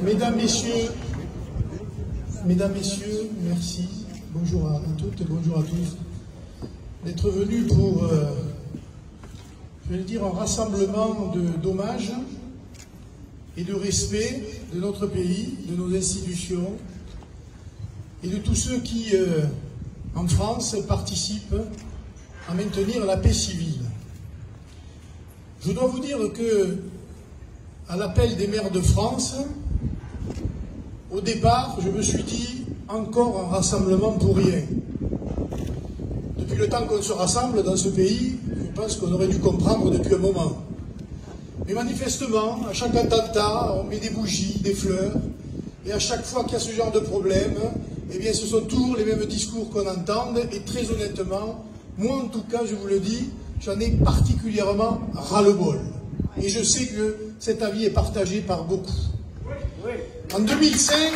Mesdames, Messieurs, merci. Bonjour à toutes et bonjour à tous d'être venus pour, je vais dire, un rassemblement d'hommage et de respect de notre pays, de nos institutions et de tous ceux qui, en France, participent à maintenir la paix civile. Je dois vous dire que, à l'appel des maires de France, au départ, je me suis dit, encore un rassemblement pour rien. Depuis le temps qu'on se rassemble dans ce pays, je pense qu'on aurait dû comprendre depuis un moment. Mais manifestement, à chaque attentat, on met des bougies, des fleurs, et à chaque fois qu'il y a ce genre de problème, eh bien, ce sont toujours les mêmes discours qu'on entend, et très honnêtement, moi en tout cas, je vous le dis, j'en ai particulièrement ras-le-bol. Et je sais que cet avis est partagé par beaucoup. En 2005,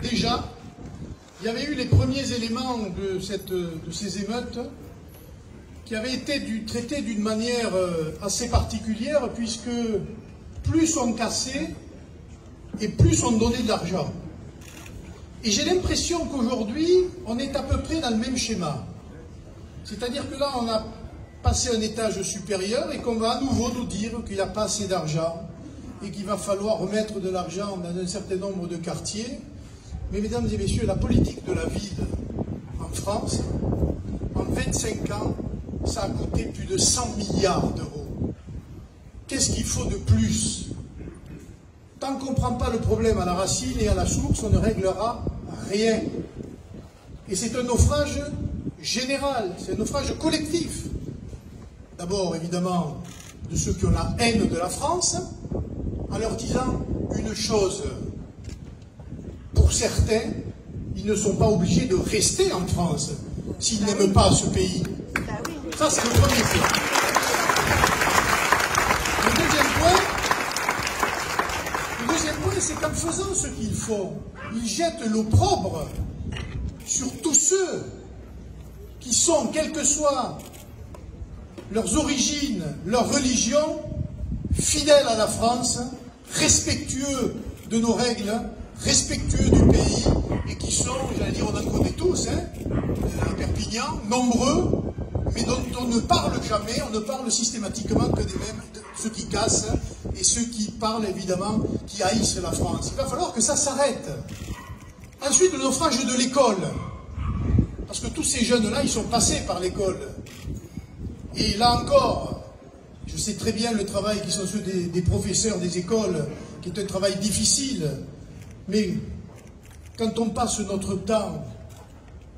déjà, il y avait eu les premiers éléments de ces émeutes qui avaient été traitées d'une manière assez particulière, puisque plus on cassait et plus on donnait de l'argent. Et j'ai l'impression qu'aujourd'hui, on est à peu près dans le même schéma. C'est-à-dire que là, on a passé un étage supérieur et qu'on va à nouveau nous dire qu'il n'y a pas assez d'argent et qu'il va falloir remettre de l'argent dans un certain nombre de quartiers. Mais mesdames et messieurs, la politique de la ville en France, en 25 ans, ça a coûté plus de 100 milliards d'euros. Qu'est-ce qu'il faut de plus? Tant qu'on ne prend pas le problème à la racine et à la source, on ne réglera rien. Et c'est un naufrage général, c'est un naufrage collectif. D'abord, évidemment, de ceux qui ont la haine de la France, en leur disant une chose. Pour certains, ils ne sont pas obligés de rester en France s'ils n'aiment pas ce pays. Ça, c'est le premier point. Le deuxième point, c'est qu'en faisant ce qu'ils font, ils jettent l'opprobre sur tous ceux qui sont, quelles que soient leurs origines, leur religion, fidèles à la France, respectueux de nos règles, respectueux du pays, et qui sont, j'allais dire, on en connaît tous, à Perpignan, nombreux, mais dont on ne parle jamais, on ne parle systématiquement que des mêmes, ceux qui cassent, et ceux qui parlent, évidemment, qui haïssent la France. Il va falloir que ça s'arrête. Ensuite, le naufrage de l'école. Parce que tous ces jeunes-là, ils sont passés par l'école. Et là encore, je sais très bien le travail qui sont ceux des professeurs des écoles, qui est un travail difficile, mais quand on passe notre temps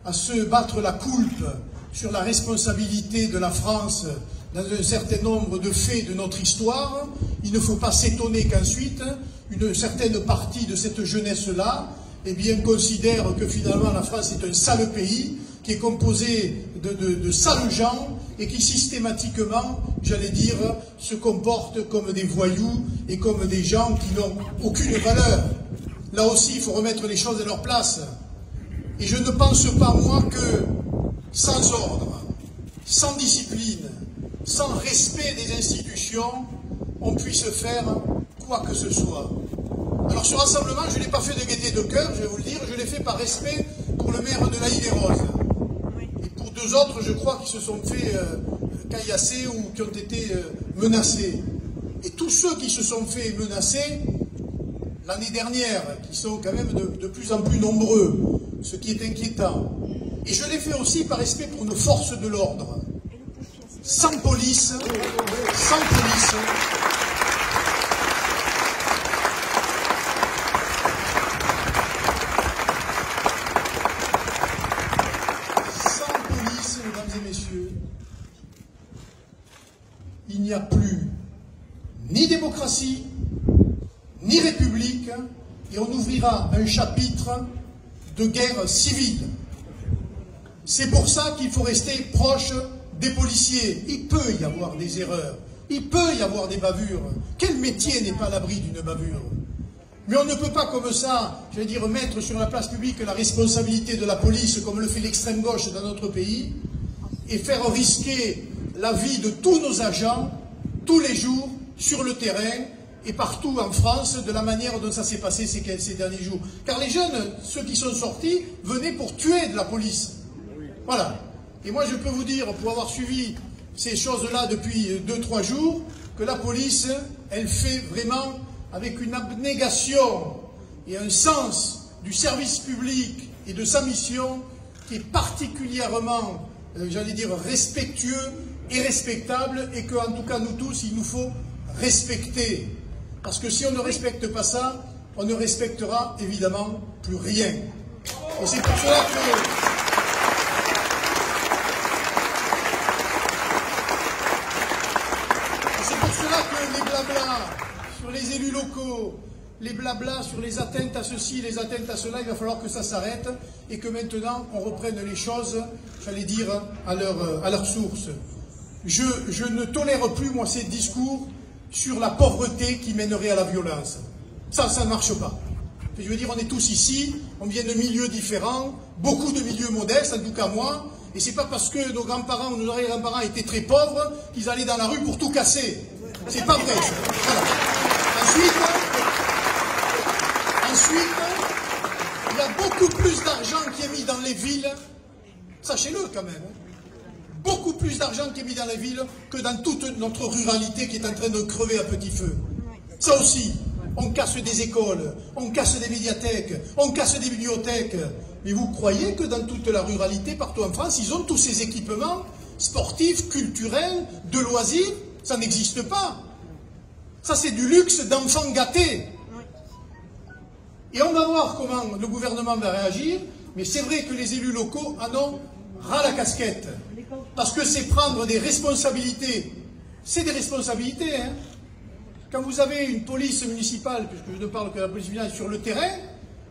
à se battre la coulpe sur la responsabilité de la France dans un certain nombre de faits de notre histoire, il ne faut pas s'étonner qu'ensuite, une certaine partie de cette jeunesse-là, eh bien, considère que finalement la France est un sale pays, qui est composé de sales gens, et qui systématiquement, j'allais dire, se comportent comme des voyous et comme des gens qui n'ont aucune valeur. Là aussi, il faut remettre les choses à leur place. Et je ne pense pas, moi, que sans ordre, sans discipline, sans respect des institutions, on puisse faire quoi que ce soit. Alors ce rassemblement, je ne l'ai pas fait de gaieté de cœur, je vais vous le dire, je l'ai fait par respect pour le maire de La Île-et-Rose. Et pour deux autres, je crois, qui se sont fait caillasser ou qui ont été menacés. Et tous ceux qui se sont fait menacer l'année dernière, qui sont quand même de plus en plus nombreux, ce qui est inquiétant. Et je l'ai fait aussi par respect pour nos forces de l'ordre. Sans police, sans police, mesdames et messieurs, il n'y a plus ni démocratie, ni république, et on ouvrira un chapitre de guerre civile. C'est pour ça qu'il faut rester proche des policiers. Il peut y avoir des erreurs, il peut y avoir des bavures. Quel métier n'est pas à l'abri d'une bavure? Mais on ne peut pas comme ça, je vais dire, mettre sur la place publique la responsabilité de la police, comme le fait l'extrême gauche dans notre pays, et faire risquer la vie de tous nos agents, tous les jours, sur le terrain, et partout en France, de la manière dont ça s'est passé ces derniers jours. Car les jeunes, ceux qui sont sortis, venaient pour tuer de la police. Voilà. Et moi, je peux vous dire, pour avoir suivi ces choses-là depuis 2-3 jours, que la police, elle fait vraiment avec une abnégation et un sens du service public et de sa mission qui est particulièrement, j'allais dire, respectueux et respectable, et qu'en tout cas, nous tous, il nous faut respecter. Parce que si on ne respecte pas ça, on ne respectera évidemment plus rien. Et c'est pour cela que les blablas sur les élus locaux, les blablas sur les atteintes à ceci, les atteintes à cela, il va falloir que ça s'arrête et que maintenant on reprenne les choses, j'allais dire, à leur source. Je ne tolère plus, moi, ces discours sur la pauvreté qui mènerait à la violence. Ça ne marche pas. Je veux dire, on est tous ici, on vient de milieux différents, beaucoup de milieux modestes, en tout cas moi, et c'est pas parce que nos grands-parents ou nos arrière-grands-parents étaient très pauvres qu'ils allaient dans la rue pour tout casser. C'est pas vrai, ça. Voilà. Ensuite, il y a beaucoup plus d'argent qui est mis dans les villes, sachez-le quand même, beaucoup plus d'argent qui est mis dans les villes que dans toute notre ruralité qui est en train de crever à petit feu. Ça aussi, on casse des écoles, on casse des médiathèques, on casse des bibliothèques. Mais vous croyez que dans toute la ruralité, partout en France, ils ont tous ces équipements sportifs, culturels, de loisirs? Ça n'existe pas. Ça, c'est du luxe d'enfants gâtés. Et on va voir comment le gouvernement va réagir, mais c'est vrai que les élus locaux en ont ras la casquette. Parce que c'est prendre des responsabilités. C'est des responsabilités, hein. Quand vous avez une police municipale, puisque je ne parle que de la police municipale, sur le terrain,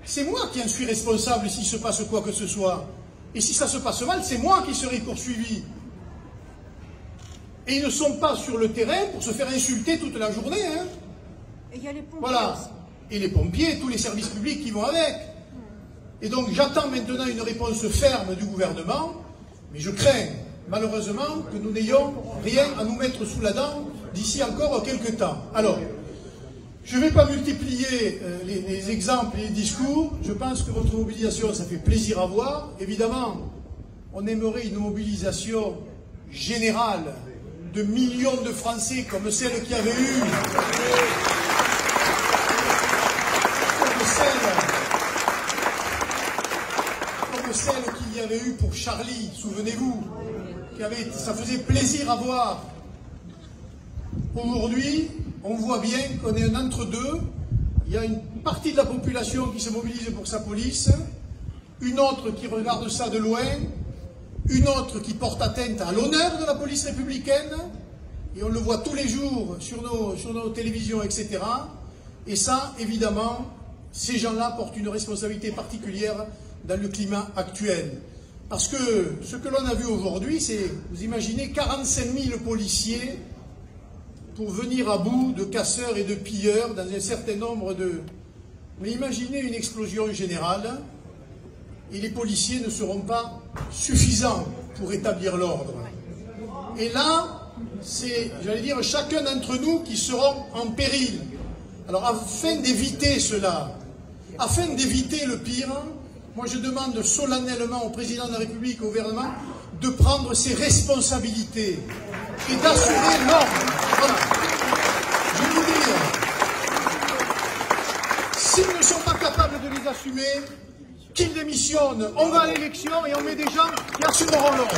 c'est moi qui en suis responsable s'il se passe quoi que ce soit. Et si ça se passe mal, c'est moi qui serai poursuivi. Et ils ne sont pas sur le terrain pour se faire insulter toute la journée, hein. Et il y a les pompiers. Voilà. Et les pompiers, tous les services publics qui vont avec. Et donc j'attends maintenant une réponse ferme du gouvernement, mais je crains malheureusement que nous n'ayons rien à nous mettre sous la dent d'ici encore quelques temps. Alors, je ne vais pas multiplier les exemples et les discours. Je pense que votre mobilisation, ça fait plaisir à voir. Évidemment, on aimerait une mobilisation générale de millions de Français comme celle qu'il y avait eu, comme celle qu'il y avait eu pour Charlie, souvenez-vous, ça faisait plaisir à voir. Aujourd'hui, on voit bien qu'on est un entre-deux. Il y a une partie de la population qui se mobilise pour sa police, une autre qui regarde ça de loin, une autre qui porte atteinte à l'honneur de la police républicaine, et on le voit tous les jours sur nos télévisions, etc. Et ça, évidemment, ces gens-là portent une responsabilité particulière dans le climat actuel. Parce que ce que l'on a vu aujourd'hui, c'est, vous imaginez, 45 000 policiers pour venir à bout de casseurs et de pilleurs dans un certain nombre de... Mais imaginez une explosion générale et les policiers ne seront pas suffisants pour établir l'ordre. Et là, c'est, j'allais dire, chacun d'entre nous qui seront en péril. Alors, afin d'éviter cela, afin d'éviter le pire, moi je demande solennellement au président de la République, au gouvernement, de prendre ses responsabilités et d'assurer l'ordre. Voilà. Je veux dire, s'ils ne sont pas capables de les assumer, qu'ils démissionnent. On va à l'élection et on met des gens qui assumeront l'ordre.